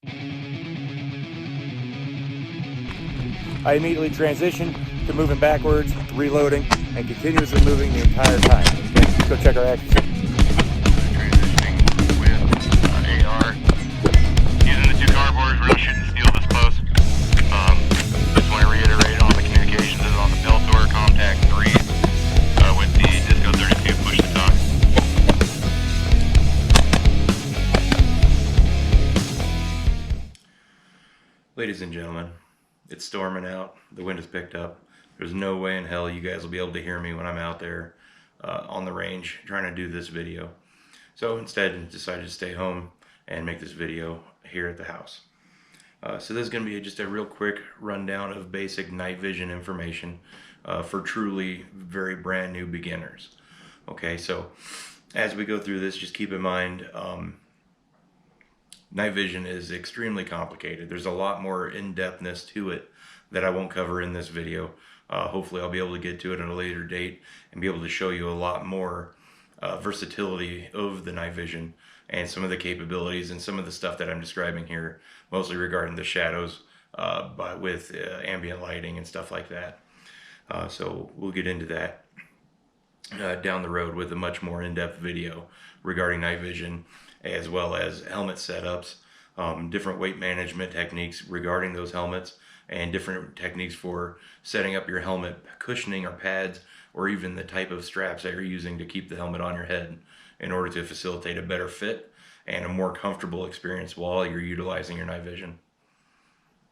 I immediately transitioned to moving backwards, reloading, and continuously moving the entire time. Let's go check our action. Transitioning with AR. Using the two cardboards, we're not shooting steel this close. Just want to reiterate on the communications is on the Peltor Contact 3 with the Disco 32 push to talk. Ladies and gentlemen, it's storming out. The wind has picked up. There's no way in hell you guys will be able to hear me when I'm out there on the range trying to do this video. So instead, I decided to stay home and make this video here at the house. So this is going to be just a real quick rundown of basic night vision information for truly very brand new beginners. Okay, so as we go through this, just keep in mind night vision is extremely complicated. There's a lot more in-depthness to it that I won't cover in this video. Hopefully I'll be able to get to it at a later date and be able to show you a lot more versatility of the night vision and some of the capabilities and some of the stuff that I'm describing here, mostly regarding the shadows but with ambient lighting and stuff like that. So we'll get into that down the road with a much more in-depth video regarding night vision, as well as helmet setups, different weight management techniques regarding those helmets, and different techniques for setting up your helmet cushioning or pads, or even the type of straps that you're using to keep the helmet on your head in order to facilitate a better fit and a more comfortable experience while you're utilizing your night vision.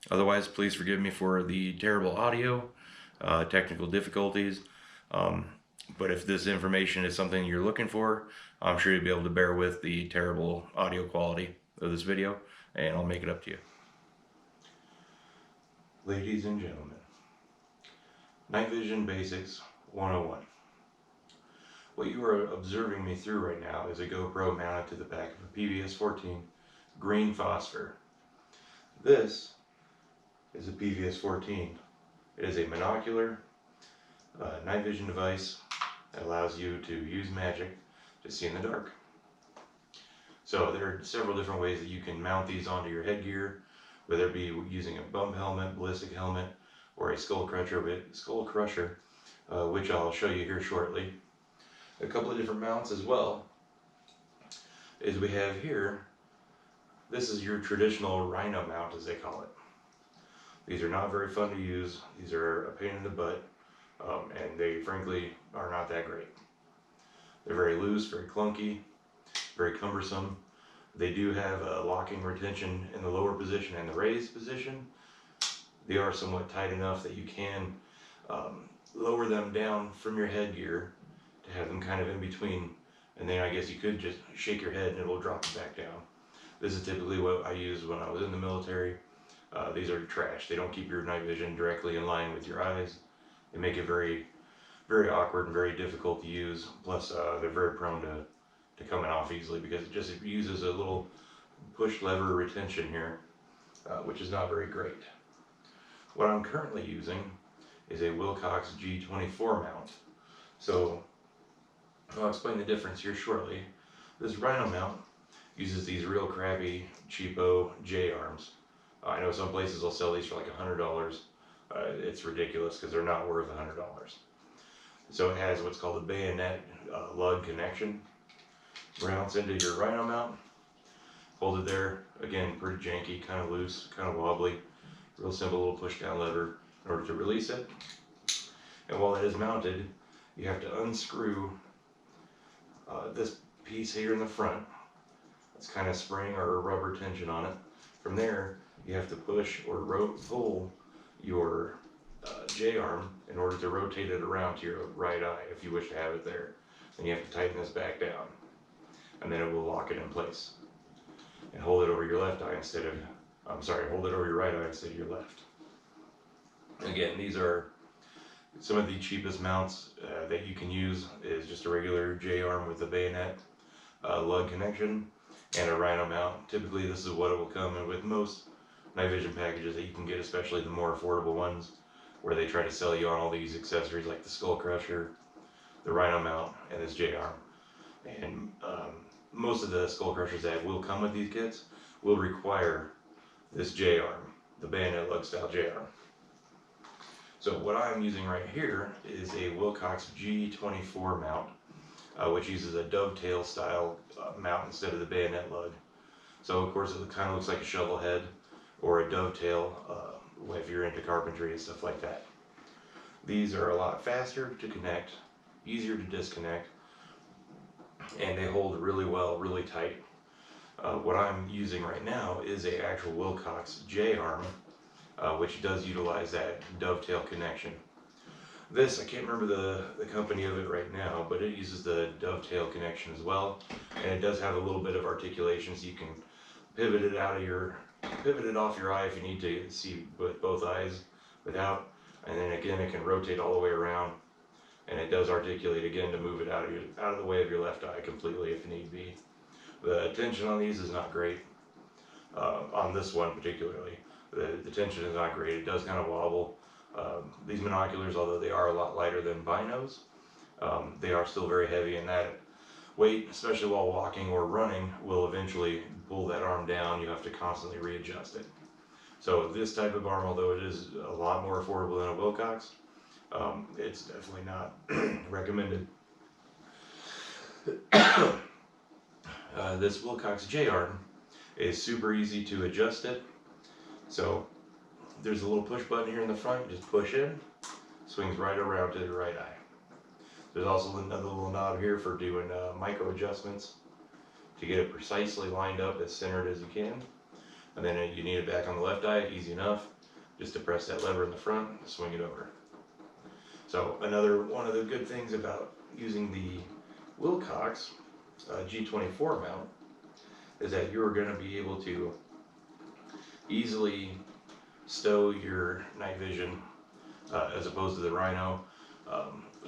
Otherwise, please forgive me for the terrible audio, technical difficulties, but if this information is something you're looking for, I'm sure you'll be able to bear with the terrible audio quality of this video, and I'll make it up to you. Ladies and gentlemen, Night Vision Basics 101. What you are observing me through right now is a GoPro mounted to the back of a PVS-14 green phosphor. This is a PVS-14. It is a monocular night vision device that allows you to use magic to see in the dark. So there are several different ways that you can mount these onto your headgear, whether it be using a bump helmet, ballistic helmet, or a skull crusher, which I'll show you here shortly. A couple of different mounts as well is we have here, this is your traditional rhino mount, as they call it. These are not very fun to use. These are a pain in the butt, and they frankly are not that great. They're very loose, very clunky, very cumbersome. They do have a locking retention in the lower position and the raised position. They are somewhat tight enough that you can lower them down from your headgear to have them kind of in between, and then I guess you could just shake your head and it will drop it back down. This is typically what I used when I was in the military. These are trash. They don't keep your night vision directly in line with your eyes. They make it very, very awkward and very difficult to use. Plus, they're very prone to coming off easily because it uses a little push lever retention here, which is not very great. What I'm currently using is a Wilcox G24 mount. So I'll explain the difference here shortly. This rhino mount uses these real crappy, cheapo J-arms. I know some places will sell these for like $100. It's ridiculous because they're not worth $100. So it has what's called a bayonet lug connection. Mounts into your rhino mount. Hold it there. Again, pretty janky, kind of loose, kind of wobbly. Real simple little push down lever in order to release it. And while it is mounted, you have to unscrew this piece here in the front. It's kind of spring or rubber tension on it. From there, you have to push or pull your J-arm in order to rotate it around to your right eye if you wish to have it there. Then you have to tighten this back down, and then it will lock it in place. And hold it over your left eye instead of, hold it over your right eye instead of your left. Again, these are some of the cheapest mounts that you can use. Is just a regular J-arm with a bayonet lug connection and a rhino mount. Typically this is what it will come in with most night vision packages that you can get, especially the more affordable ones where they try to sell you on all these accessories like the skull crusher, the rhino mount, and this J-arm. And most of the skull crushers that will come with these kits will require this J-arm, the bayonet lug style J-arm. So what I'm using right here is a Wilcox G24 mount, which uses a dovetail style mount instead of the bayonet lug. So of course it kind of looks like a shovel head or a dovetail if you're into carpentry and stuff like that. These are a lot faster to connect, easier to disconnect, and they hold really well, really tight. What I'm using right now is a actual Wilcox J-arm, which does utilize that dovetail connection. This, I can't remember the company of it right now, but it uses the dovetail connection as well, and it does have a little bit of articulation, so you can pivot it off your eye if you need to see with both eyes without, and then again it can rotate all the way around, and it does articulate again to move it out of the way of your left eye completely if need be. The tension on these is not great, on this one particularly. The tension is not great. It does kind of wobble. These monoculars, although they are a lot lighter than binos, they are still very heavy, and that weight, especially while walking or running, will eventually pull that arm down. You have to constantly readjust it. So this type of arm, although it is a lot more affordable than a Wilcox, it's definitely not recommended. This Wilcox J-arm is super easy to adjust it. So there's a little push button here in the front, you just push in, swings right around to the right eye. There's also another little knob here for doing micro adjustments to get it precisely lined up as centered as you can. And then you need it back on the left eye, easy enough, just to press that lever in the front, swing it over. So another one of the good things about using the Wilcox G24 mount is that you're going to be able to easily stow your night vision as opposed to the Rhino,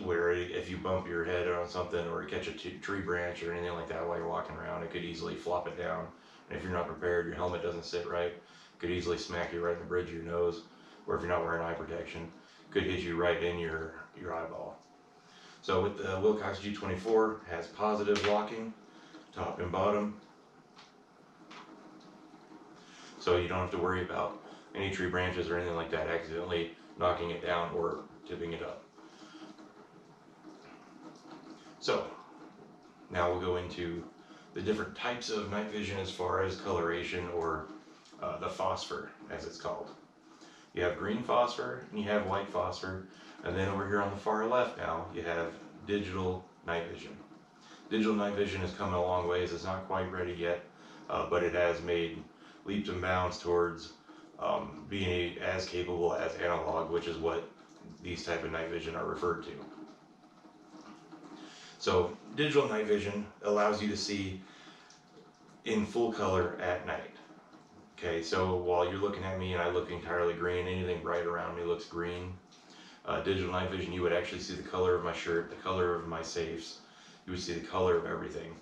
where if you bump your head on something or catch a tree branch or anything like that while you're walking around, it could easily flop it down. And if you're not prepared, your helmet doesn't sit right, it could easily smack you right in the bridge of your nose, or if you're not wearing eye protection, could hit you right in your eyeball. So with the Wilcox G24, it has positive locking, top and bottom, so you don't have to worry about any tree branches or anything like that accidentally knocking it down or tipping it up. So now we'll go into the different types of night vision as far as coloration, or the phosphor as it's called. You have green phosphor and you have white phosphor, and then over here on the far left now you have digital night vision. Digital night vision has come a long ways. It's not quite ready yet, but it has made leaps and bounds towards being as capable as analog, which is what these type of night vision are referred to. So digital night vision allows you to see in full color at night. Okay, so while you're looking at me and I look entirely green, anything bright around me looks green. Digital night vision, you would actually see the color of my shirt, the color of my safes, you would see the color of everything.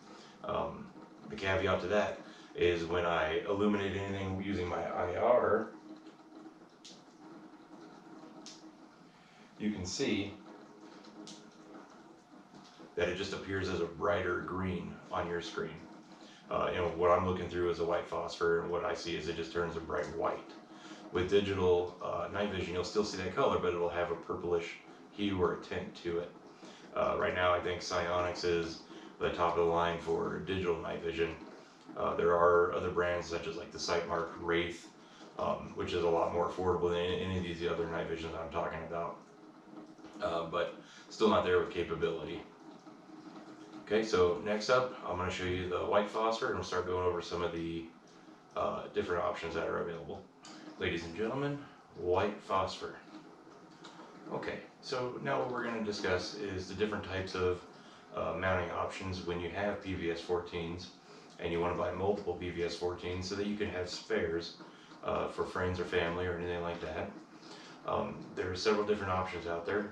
The caveat to that is when I illuminate anything using my IR, you can see that it just appears as a brighter green on your screen. And what I'm looking through is a white phosphor, and what I see is it just turns a bright white. With digital night vision, you'll still see that color, but it'll have a purplish hue or a tint to it. Right now, I think Psionics is the top of the line for digital night vision. There are other brands such as like the Sightmark Wraith, which is a lot more affordable than any of these other night visions I'm talking about, but still not there with capability. Okay, so next up, I'm going to show you the white phosphor, and we'll start going over some of the different options that are available. Ladies and gentlemen, white phosphor. Okay, so now what we're going to discuss is the different types of mounting options when you have PVS 14s and you want to buy multiple PVS 14s so that you can have spares for friends or family or anything like that. There are several different options out there.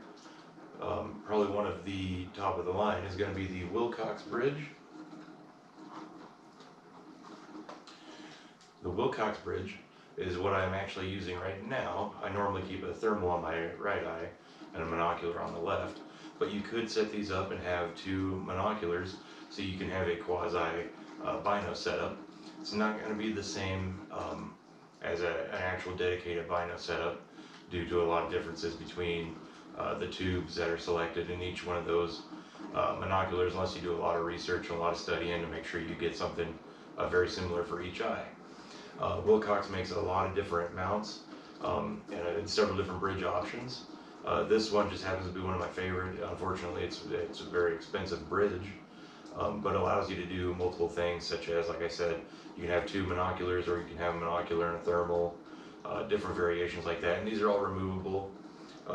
Probably one of the top of the line is going to be the Wilcox Bridge. The Wilcox Bridge is what I'm actually using right now. I normally keep a thermal on my right eye and a monocular on the left, but you could set these up and have two monoculars so you can have a quasi bino setup. It's not going to be the same as an actual dedicated bino setup due to a lot of differences between the tubes that are selected in each one of those monoculars, unless you do a lot of research and a lot of studying to make sure you get something very similar for each eye. Wilcox makes a lot of different mounts and several different bridge options. This one just happens to be one of my favorite. Unfortunately, it's a very expensive bridge, but allows you to do multiple things, such as, like I said, you can have two monoculars, or you can have a monocular and a thermal, different variations like that. And these are all removable,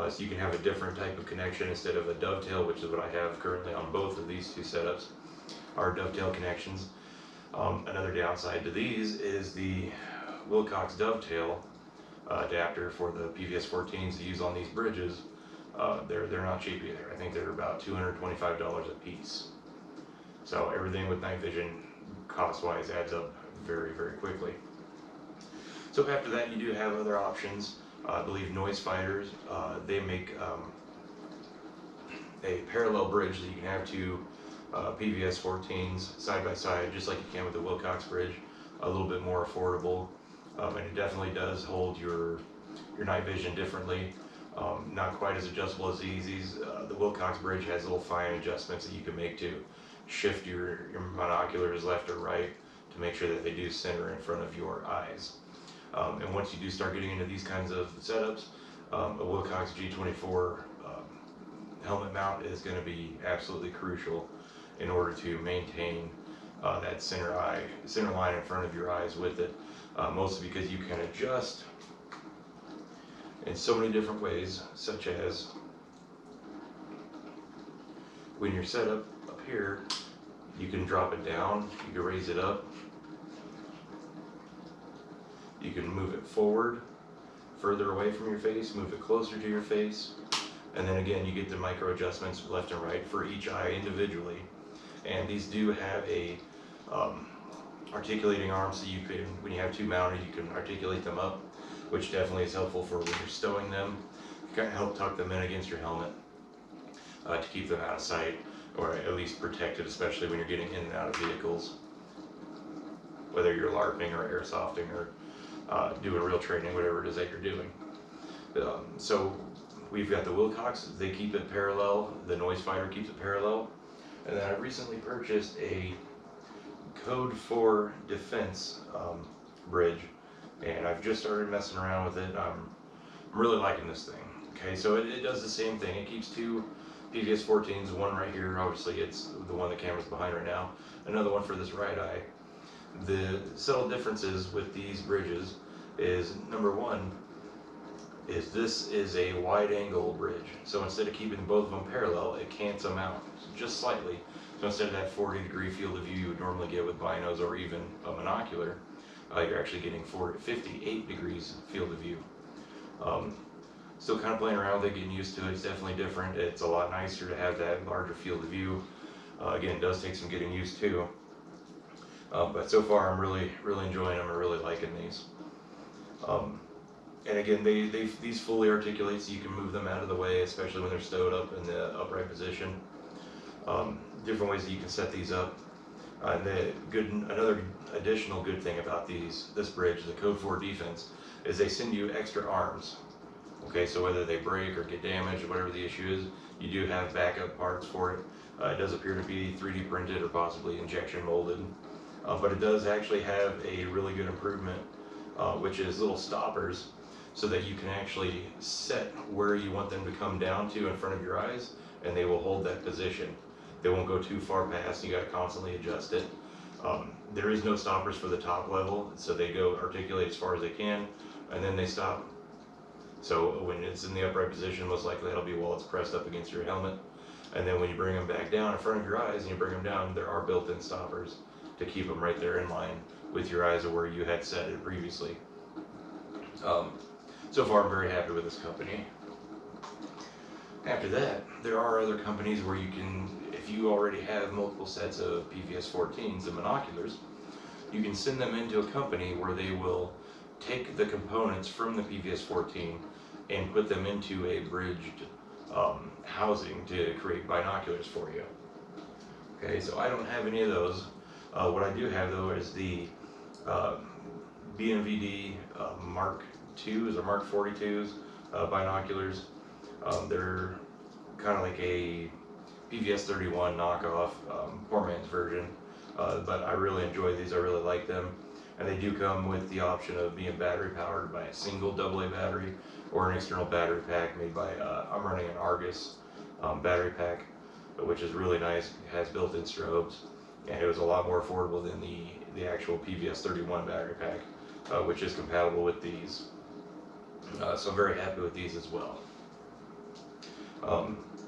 so you can have a different type of connection instead of a dovetail, which is what I have currently on both of these two setups, are dovetail connections. Another downside to these is the Wilcox dovetail adapter for the PVS-14s to use on these bridges. They're not cheap either. I think they're about $225 a piece. So everything with night vision, cost-wise, adds up very, very quickly. So after that, you do have other options. I believe Noise Fighters, they make a parallel bridge that you can have two PVS-14s side by side, just like you can with the Wilcox bridge. A little bit more affordable, and it definitely does hold your night vision differently. Not quite as adjustable as the Easy's. The Wilcox bridge has little fine adjustments that you can make to shift your monoculars left or right to make sure that they do center in front of your eyes. And once you do start getting into these kinds of setups, a Wilcox G24 helmet mount is going to be absolutely crucial in order to maintain that center line in front of your eyes with it, mostly because you can adjust in so many different ways, such as when you're set up here, you can drop it down, you can raise it up, you can move it forward, further away from your face, move it closer to your face, and then again you get the micro adjustments left and right for each eye individually. And these do have a articulating arm, so you can, when you have two mounted, you can articulate them up, which definitely is helpful for when you're stowing them. You kind of help tuck them in against your helmet to keep them out of sight, or at least protected, especially when you're getting in and out of vehicles, whether you're LARPing or airsofting or doing real training, whatever it is that you're doing. So we've got the Wilcox, they keep it parallel, the Noise Fighter keeps it parallel, and then I recently purchased a Code 4 Defense bridge, and I've just started messing around with it. I'm really liking this thing. Okay, so it does the same thing. It keeps two PVS-14s, one right here, obviously it's the one the camera's behind right now, another one for this right eye. The subtle differences with these bridges is, number one, is this is a wide angle bridge. So instead of keeping both of them parallel, it cants them out just slightly. So instead of that 40-degree field of view you would normally get with binos or even a monocular, you're actually getting 58 degrees field of view. Still kind of playing around with it, getting used to it. It's definitely different. It's a lot nicer to have that larger field of view. Again, it does take some getting used to. But so far I'm really enjoying them. I'm really liking these. And again, these fully articulate, so you can move them out of the way, especially when they're stowed up in the upright position. Different ways that you can set these up. And another additional good thing about this bridge, the Code 4 Defense, is they send you extra arms. Okay, so whether they break or get damaged, whatever the issue is, you do have backup parts for it. It does appear to be 3D printed or possibly injection molded, but it does actually have a really good improvement, which is little stoppers, so that you can actually set where you want them to come down to in front of your eyes, and they will hold that position. They won't go too far past. You got to constantly adjust it. There is no stoppers for the top level, so they go articulate as far as they can, and then they stop. So when it's in the upright position, most likely that'll be while it's pressed up against your helmet. And then when you bring them back down in front of your eyes and you bring them down, there are built-in stoppers to keep them right there in line with your eyes or where you had set it previously. So far I'm very happy with this company. After that, there are other companies where you can, if you already have multiple sets of PVS-14s and monoculars, you can send them into a company where they will take the components from the PVS-14 and put them into a bridged housing to create binoculars for you. Okay, so I don't have any of those. What I do have though is the BNVD Mark 2s or Mark 42s binoculars. They're kind of like a PVS 31 knockoff, poor man's version, but I really enjoy these. I really like them, and they do come with the option of being battery powered by a single AA battery or an external battery pack made by, I'm running an Argus battery pack, which is really nice. It has built-in strobes, and it was a lot more affordable than the actual PVS 31 battery pack, which is compatible with these. So I'm very happy with these as well.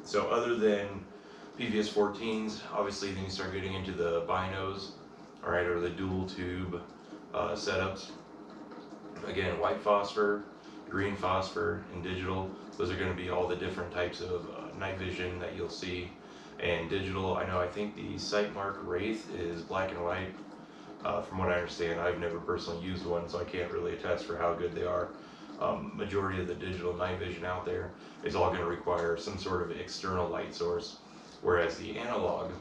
So other than PVS 14s, obviously then you start getting into the binos, all right, or the dual tube setups. Again, white phosphor, green phosphor, and digital. Those are going to be all the different types of night vision that you'll see. And digital, I think the Sightmark Wraith is black and white. From what I understand, I've never personally used one, so I can't really attest for how good they are. Majority of the digital night vision out there is all going to require some sort of external light source, whereas the analog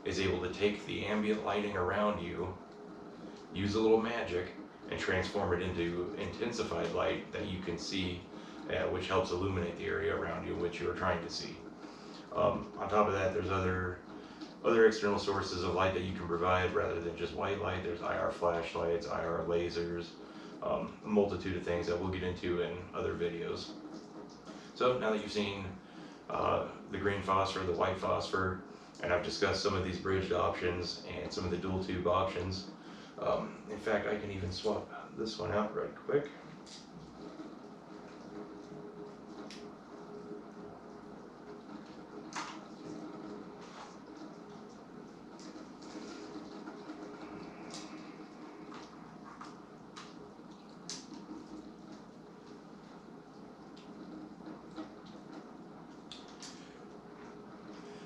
is able to take the ambient lighting around you, use a little magic, and transform it into intensified light that you can see, which helps illuminate the area around you which you are trying to see. On top of that, there's other external sources of light that you can provide rather than just white light. There's IR flashlights, IR lasers, a multitude of things that we'll get into in other videos. So now that you've seen the green phosphor, the white phosphor, and I've discussed some of these bridged options and some of the dual tube options. In fact, I can even swap this one out right quick.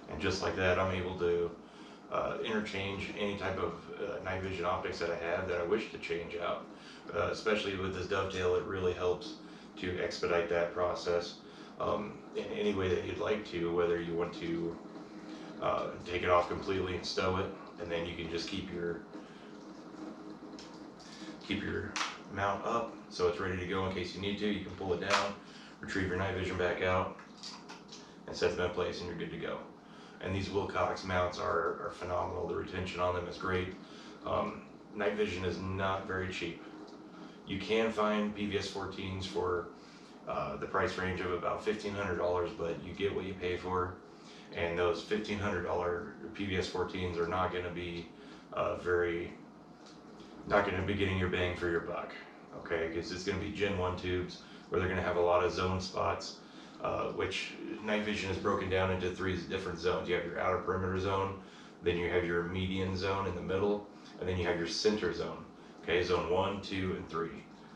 And just like that, I'm able to interchange any type of night vision optics that I have that I wish to change out. Especially with this dovetail, it really helps to expedite that process in any way that you'd like to, whether you want to take it off completely and stow it, and then you can just keep your mount up so it's ready to go in case you need to. You can pull it down, retrieve your night vision back out, and set them in place, and you're good to go. And these Wilcox mounts are phenomenal. The retention on them is great. Night vision is not very cheap. You can find PVS 14s for the price range of about $1,500, but you get what you pay for. And those $1,500 PVS 14s are not going to be getting your bang for your buck. Okay, because it's going to be Gen 1 tubes where they're going to have a lot of zone spots. Which night vision is broken down into 3 different zones. You have your outer perimeter zone, then you have your median zone in the middle, and then you have your center zone. Okay, zone 1, 2, and 3.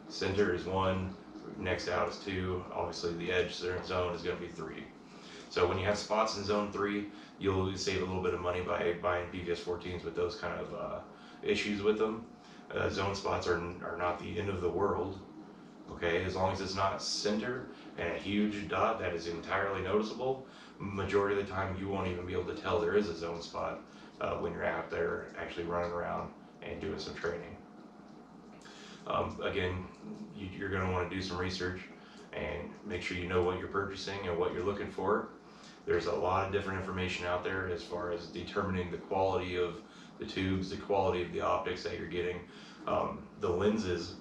Center is 1, next out is 2. Obviously the edge zone is going to be 3. So when you have spots in zone 3, you'll save a little bit of money by buying PVS 14s with those kind of issues with them. Zone spots are not the end of the world. Okay, as long as it's not center and a huge dot that is entirely noticeable, majority of the time you won't even be able to tell there is a zone spot when you're out there actually running around and doing some training. Again, you're going to want to do some research and make sure you know what you're purchasing and what you're looking for. There's a lot of different information out there as far as determining the quality of the tubes, the quality of the optics that you're getting. The lenses,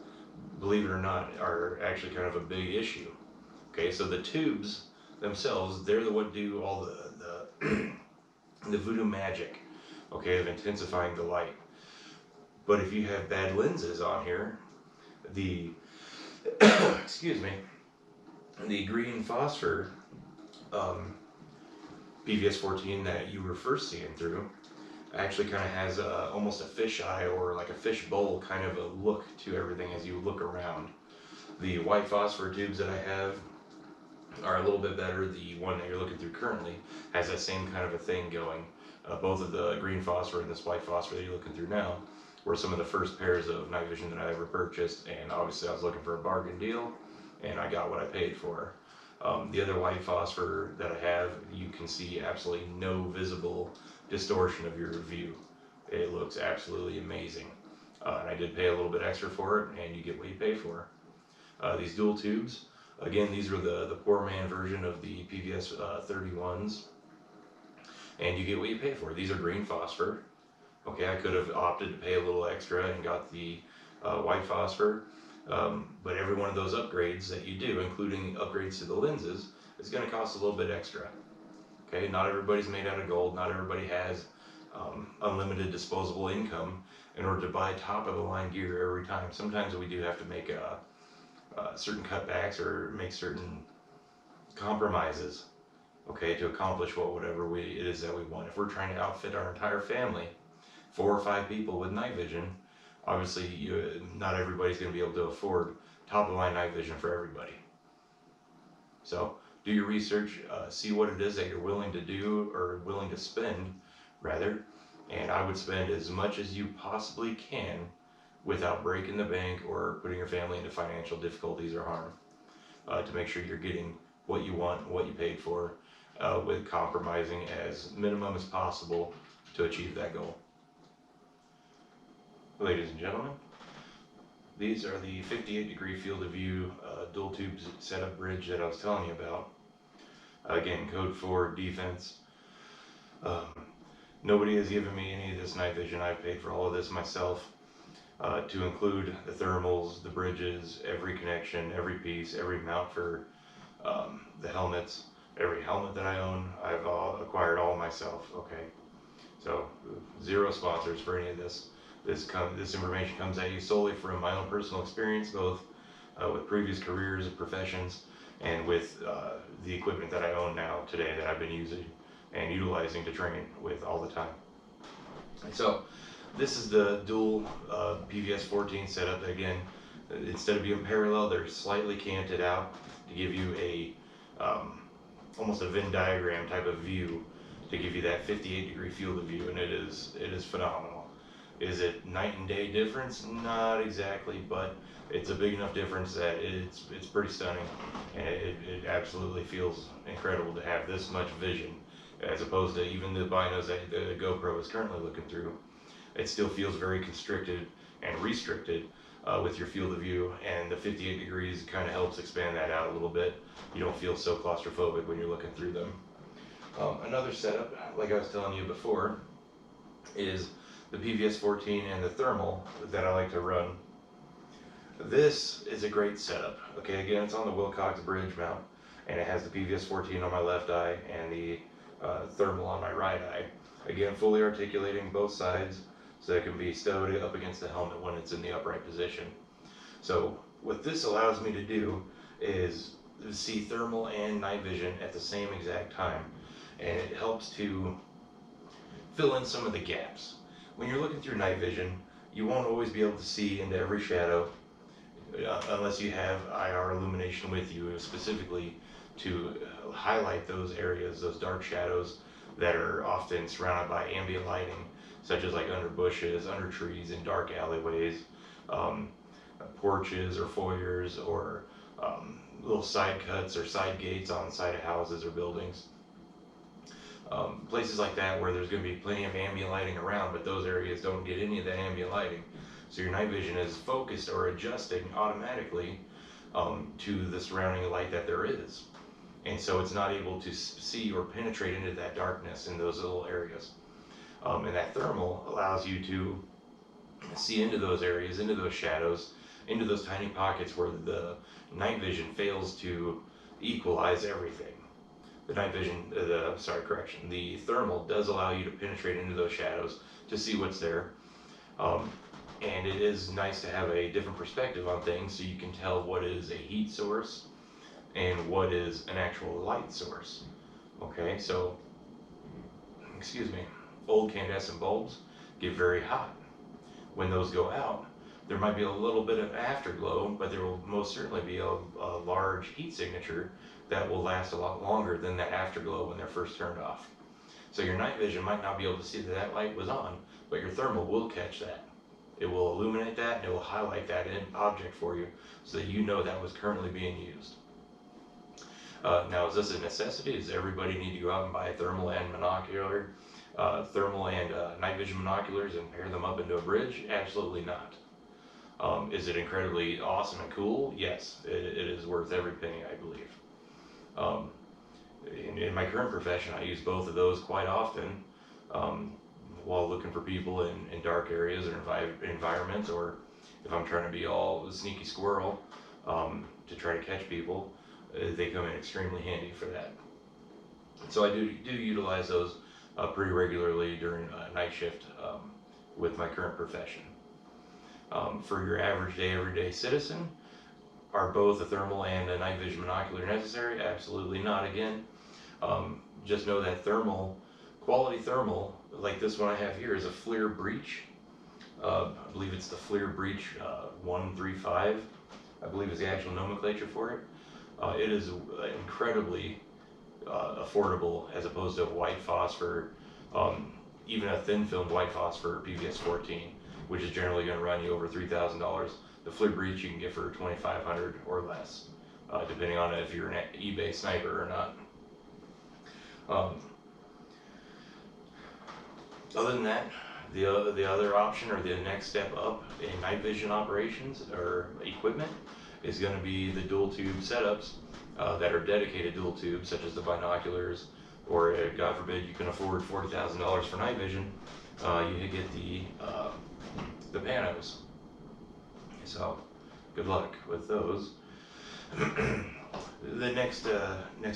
believe it or not, are actually kind of a big issue. Okay, so the tubes themselves, they're the one do all the the voodoo magic, okay, of intensifying the light. But if you have bad lenses on here, the excuse me, the green phosphor PVS 14 that you were first seeing through actually kind of has almost a fisheye or like a fish bowl kind of a look to everything as you look around. The white phosphor tubes that I have are a little bit better. The one that you're looking through currently has that same kind of a thing going. Both of the green phosphor and this white phosphor that you're looking through now were some of the first pairs of night vision that I ever purchased, and obviously I was looking for a bargain deal and I got what I paid for. The other white phosphor that I have, you can see absolutely no visible distortion of your view. It looks absolutely amazing. and I did pay a little bit extra for it, and you get what you pay for. These dual tubes, again, these are the poor man version of the PVS 31s, and you get what you pay for. These are green phosphor. Okay, I could have opted to pay a little extra and got the white phosphor, but every one of those upgrades that you do, including upgrades to the lenses, is going to cost a little bit extra. Okay, not everybody's made out of gold, not everybody has unlimited disposable income in order to buy top of the line gear every time. Sometimes we do have to make certain cutbacks or make certain compromises, okay, to accomplish whatever it is that we want. If we're trying to outfit our entire family, 4 or 5 people with night vision, obviously not everybody's going to be able to afford top of the line night vision for everybody. So do your research, see what it is that you're willing to do, or willing to spend rather, and I would spend as much as you possibly can without breaking the bank or putting your family into financial difficulties or harm, to make sure you're getting what you want, what you paid for, with compromising as minimum as possible to achieve that goal. Ladies and gentlemen, these are the 58-degree field of view dual tube setup bridge that I was telling you about. Again, code 4 defense. Nobody has given me any of this night vision. I've paid for all of this myself, to include the thermals, the bridges, every connection, every piece, every mount for the helmets, every helmet that I own, I've acquired all myself. Okay, so 0 sponsors for any of this. This information comes at you solely from my own personal experience, both with previous careers and professions, and with the equipment that I own now today that I've been using and utilizing to train with all the time. So this is the dual PVS 14 setup. Again, instead of being parallel, they're slightly canted out to give you a almost a Venn diagram type of view, to give you that 58-degree field of view, and it is phenomenal. Is it night and day difference? Not exactly, but it's a big enough difference that it's pretty stunning, and it absolutely feels incredible to have this much vision, as opposed to even the binos that the GoPro is currently looking through. It still feels very constricted and restricted with your field of view, and the 58 degrees kind of helps expand that out a little bit. You don't feel so claustrophobic when you're looking through them. Another setup, like I was telling you before, is the PVS 14 and the thermal that I like to run. This is a great setup. Okay, again, it's on the Wilcox bridge mount, and it has the PVS 14 on my left eye and the thermal on my right eye. Again, fully articulating both sides, so it can be stowed up against the helmet when it's in the upright position. So what this allows me to do is see thermal and night vision at the same exact time, and it helps to fill in some of the gaps. When you're looking through night vision, you won't always be able to see into every shadow unless you have IR illumination with you, specifically to highlight those areas, those dark shadows that are often surrounded by ambient lighting, such as like under bushes, under trees, in dark alleyways, porches or foyers, or little side cuts or side gates on the side of houses or buildings. Places like that where there's going to be plenty of ambient lighting around, but those areas don't get any of that ambient lighting. So your night vision is focused or adjusting automatically to the surrounding light that there is. And so it's not able to see or penetrate into that darkness in those little areas. And that thermal allows you to see into those areas, into those shadows, into those tiny pockets where the night vision fails to equalize everything. The night vision, the thermal does allow you to penetrate into those shadows to see what's there. And it is nice to have a different perspective on things, so you can tell what is a heat source and what is an actual light source. Okay, so, excuse me, old incandescent bulbs get very hot. When those go out, there might be a little bit of afterglow, but there will most certainly be a large heat signature that will last a lot longer than that afterglow when they're first turned off. So your night vision might not be able to see that that light was on, but your thermal will catch that. It will illuminate that, and it will highlight that object for you so that you know that was currently being used. Now, is this a necessity? Does everybody need to go out and buy a thermal and monocular thermal and night vision binoculars and pair them up into a bridge? Absolutely not. Is it incredibly awesome and cool? Yes, it is worth every penny, I believe. Um, in my current profession, I use both of those quite often while looking for people in dark areas or environments, or if I'm trying to be all sneaky squirrel to try to catch people, they come in extremely handy for that. So I do utilize those pretty regularly during night shift with my current profession. For your average day, everyday citizen, are both a thermal and a night vision binocular necessary? Absolutely not. Again, just know that quality thermal, like this one I have here, is a FLIR Breach. I believe it's the FLIR Breach 135, I believe is the actual nomenclature for it. It is incredibly affordable as opposed to white phosphor, even a thin film white phosphor PVS 14, which is generally going to run you over $3,000. The FLIR Breach you can get for $2,500 or less, depending on if you're an eBay sniper or not. Other than that, the other option or the next step up in night vision operations or equipment is going to be the dual tube setups that are dedicated dual tubes, such as the binoculars, or God forbid you can afford $40,000 for night vision, you get the panos. So good luck with those. The next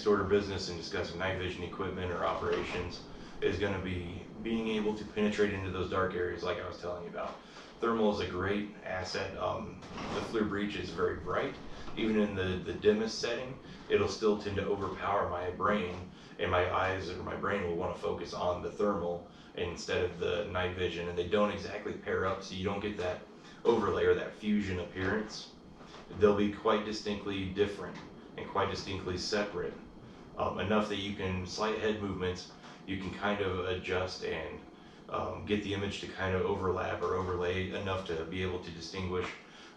order of business in discussing night vision equipment or operations is going to be being able to penetrate into those dark areas like I was telling you about. Thermal is a great asset. The FLIR Breach is very bright. Even in the dimmest setting, it'll still tend to overpower my brain, and my eyes or my brain will want to focus on the thermal instead of the night vision, and they don't exactly pair up, so you don't get that overlay or that fusion appearance. They'll be quite distinctly different and quite distinctly separate, enough that you can, slight head movements, you can kind of adjust and get the image to kind of overlap or overlay enough to be able to distinguish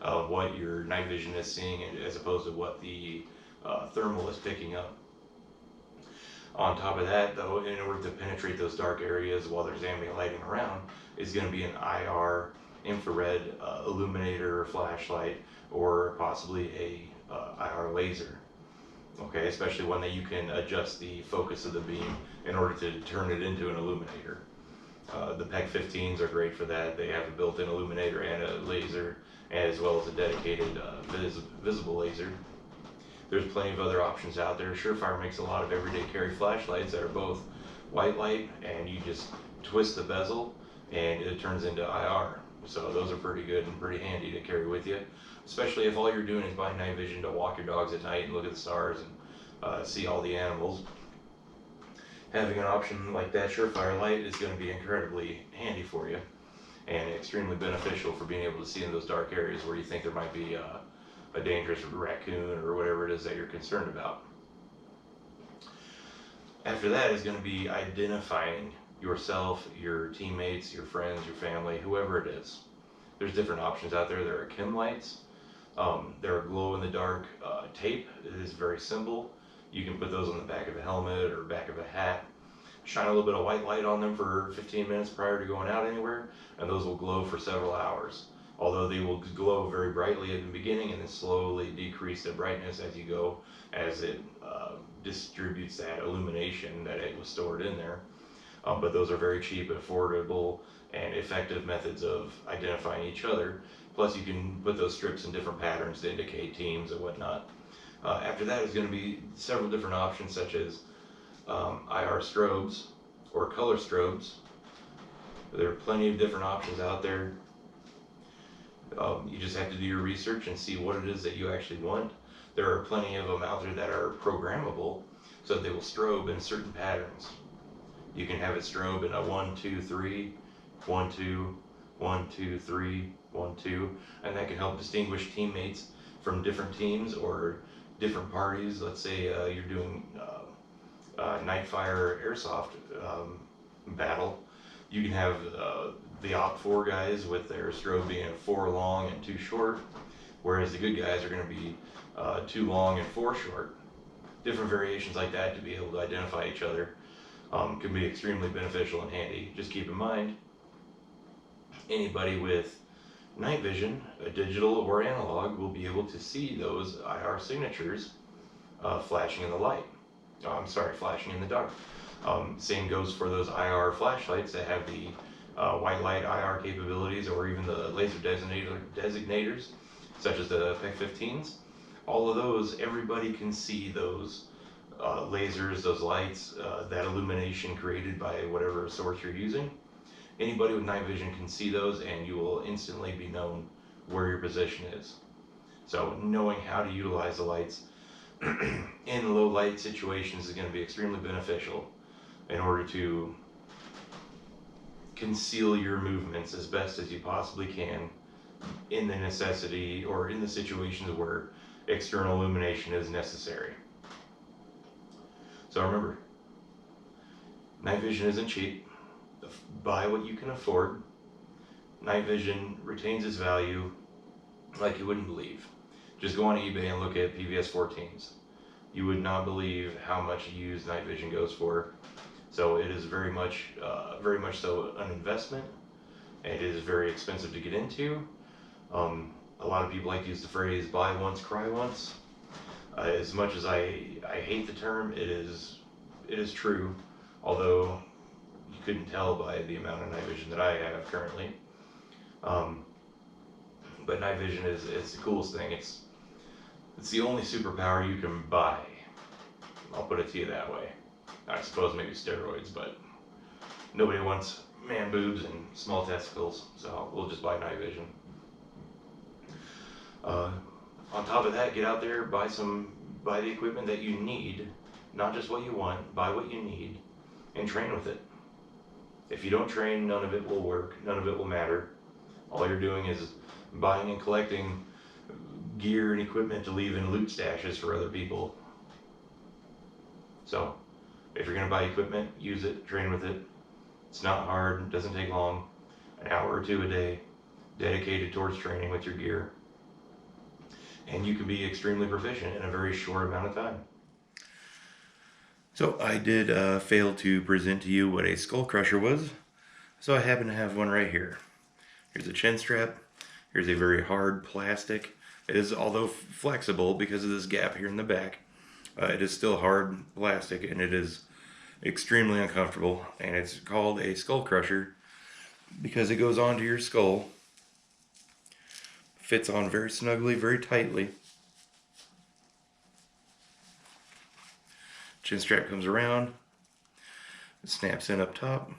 what your night vision is seeing as opposed to what the thermal is picking up. On top of that, though, in order to penetrate those dark areas while there's ambient lighting around, is going to be an IR infrared illuminator or flashlight, or possibly a IR laser. Okay, especially one that you can adjust the focus of the beam in order to turn it into an illuminator. The PEC 15s are great for that. They have a built-in illuminator and a laser, as well as a dedicated visible laser. There's plenty of other options out there. Surefire makes a lot of everyday carry flashlights that are both white light, and you just twist the bezel and it turns into IR. So those are pretty good and pretty handy to carry with you, especially if all you're doing is buying night vision to walk your dogs at night and look at the stars and see all the animals. Having an option like that Surefire light is going to be incredibly handy for you and extremely beneficial for being able to see in those dark areas where you think there might be a dangerous raccoon or whatever it is that you're concerned about. After that is going to be identifying yourself, your teammates, your friends, your family, whoever it is. There's different options out there. There are chem lights. There are glow-in-the-dark tape. It is very simple. You can put those on the back of a helmet or back of a hat. Shine a little bit of white light on them for 15 minutes prior to going out anywhere, and those will glow for several hours. Although they will glow very brightly at the beginning and then slowly decrease their brightness as you go, as it distributes that illumination that it was stored in there. But those are very cheap, affordable, and effective methods of identifying each other. Plus you can put those strips in different patterns to indicate teams and whatnot. After that is going to be several different options, such as IR strobes or color strobes. There are plenty of different options out there. You just have to do your research and see what it is that you actually want. There are plenty of them out there that are programmable, so that they will strobe in certain patterns. You can have it strobe in a 1, 2, 3, 1, 2, 1, 2, 3, 1, 2, and that can help distinguish teammates from different teams or different parties. Let's say you're doing night fire airsoft battle. You can have the Op 4 guys with their strobe being 4 long and 2 short, whereas the good guys are going to be 2 long and 4 short. Different variations like that to be able to identify each other. can be extremely beneficial and handy. Just keep in mind, anybody with night vision, digital or analog, will be able to see those IR signatures flashing in the light. Flashing in the dark. Same goes for those IR flashlights that have the white light IR capabilities, or even the laser designators, such as the PEC-15s. All of those, everybody can see those lasers, those lights, that illumination created by whatever source you're using. Anybody with night vision can see those, and you will instantly be known where your position is. So knowing how to utilize the lights in low light situations is going to be extremely beneficial in order to conceal your movements as best as you possibly can in the necessity or in the situations where external illumination is necessary. So remember, night vision isn't cheap. Buy what you can afford. Night vision retains its value like you wouldn't believe. Just go on eBay and look at PVS 14s. You would not believe how much used night vision goes for. So it is very much so an investment. It is very expensive to get into. A lot of people like to use the phrase "buy once, cry once." As much as I hate the term, it is true. Although you couldn't tell by the amount of night vision that I have currently. But night vision is the coolest thing. It's the only superpower you can buy. I'll put it to you that way. I suppose maybe steroids, but nobody wants man boobs and small testicles, so we'll just buy night vision. On top of that, get out there, buy the equipment that you need, not just what you want. Buy what you need, and train with it. If you don't train, none of it will work. None of it will matter. All you're doing is buying and collecting gear and equipment to leave in loot stashes for other people. So, if you're going to buy equipment, use it, train with it. It's not hard, it doesn't take long. An hour or two a day dedicated towards training with your gear. And you can be extremely proficient in a very short amount of time. So I did fail to present to you what a skull crusher was. So I happen to have one right here. Here's a chin strap. Here's a very hard plastic. It is, although flexible because of this gap here in the back, it is still hard plastic, and it is extremely uncomfortable. And it's called a skull crusher because it goes onto your skull, fits on very snugly, very tightly. Chin strap comes around, it snaps in up top.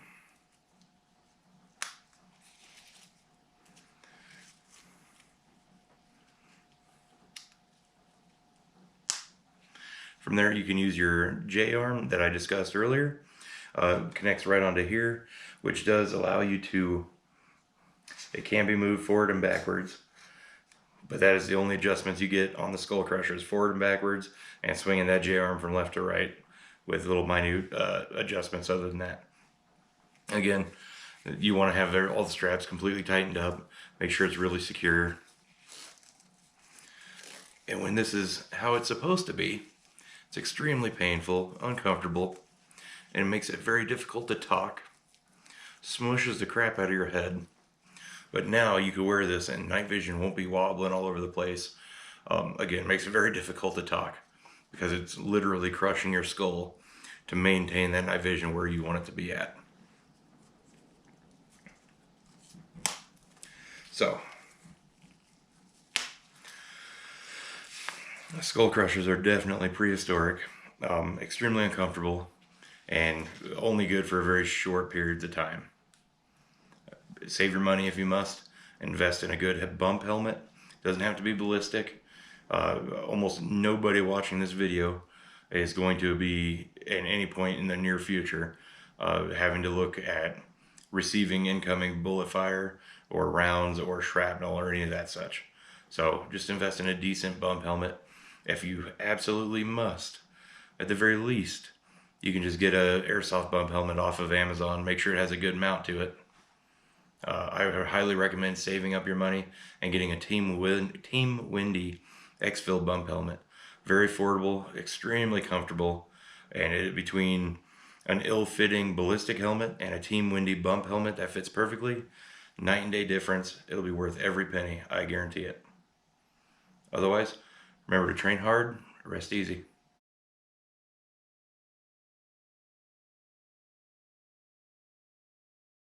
From there you can use your J-arm that I discussed earlier. Connects right onto here, which does allow you to, it can be moved forward and backwards, but that is the only adjustments you get on the skull crushers, forward and backwards, and swinging that J-arm from left to right with little minute adjustments other than that. Again, you want to have all the straps completely tightened up, make sure it's really secure. And when this is how it's supposed to be, it's extremely painful, uncomfortable, and it makes it very difficult to talk. Smushes the crap out of your head. But now you can wear this and night vision won't be wobbling all over the place. Again, it makes it very difficult to talk because it's literally crushing your skull to maintain that night vision where you want it to be at. So, skull crushers are definitely prehistoric, extremely uncomfortable, and only good for very short periods of time. Save your money if you must. Invest in a good bump helmet. Doesn't have to be ballistic. Almost nobody watching this video is going to be at any point in the near future having to look at receiving incoming bullet fire or rounds or shrapnel or any of that such. So just invest in a decent bump helmet. If you absolutely must, at the very least, you can just get a airsoft bump helmet off of Amazon. Make sure it has a good mount to it. I highly recommend saving up your money and getting a Team Windy X-Fill bump helmet. Very affordable, extremely comfortable, and between an ill-fitting ballistic helmet and a Team Windy bump helmet that fits perfectly, night and day difference. It'll be worth every penny, I guarantee it. Otherwise, remember to train hard, rest easy.